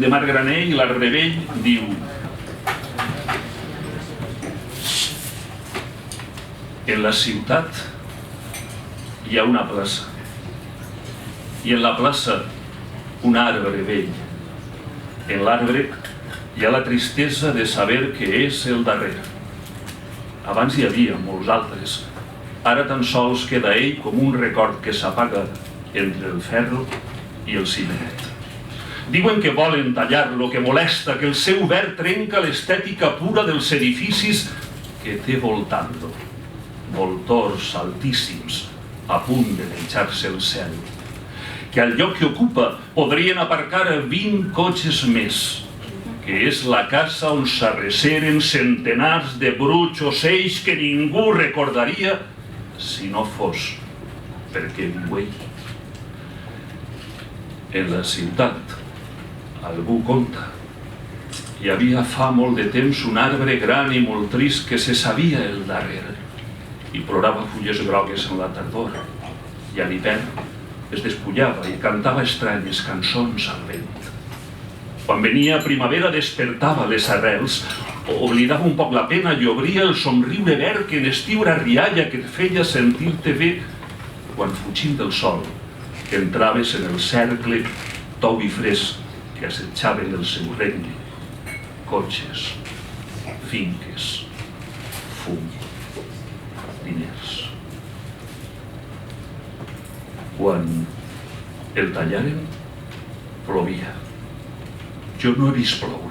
de Margranell, l'Ardevell, diu: en la ciutat hi ha una plaça, i en la plaça un arbre vell. En l'arbre hi ha la tristesa de saber que és el darrer. Abans hi havia molts altres, ara tan sols queda ell com un record que s'apaga entre el ferro i el ciment. Diuen que volen tallar-lo, que molesta, que el seu verd trenca l'estètica pura dels edificis que té voltant-lo. Voltors altíssims, a punt de menjar-se el cel. Que al lloc que ocupa podrien aparcar 20 cotxes més, que és la casa on s'arreceren centenars de bruts ocells que ningú recordaria si no fos perquè viu ell. En la ciutat, algú conta, hi havia fa molt de temps un arbre gran i molt trist que se sabia el darrere i plorava fulles grogues en la tardor, i a l'hivern es despullava i cantava estranyes cançons al vent. Quan venia primavera despertava les arrels, oblidava un poc la pena i obria el somriure verd que en estiu era rialla que et feia sentir-te bé quan, fugint del sol, entraves en el cercle tou i fresc que assetjaven el seu regne. Cotxes, finques, fum, diners. Quan el tallaren, plovia. Jo no he vist ploure.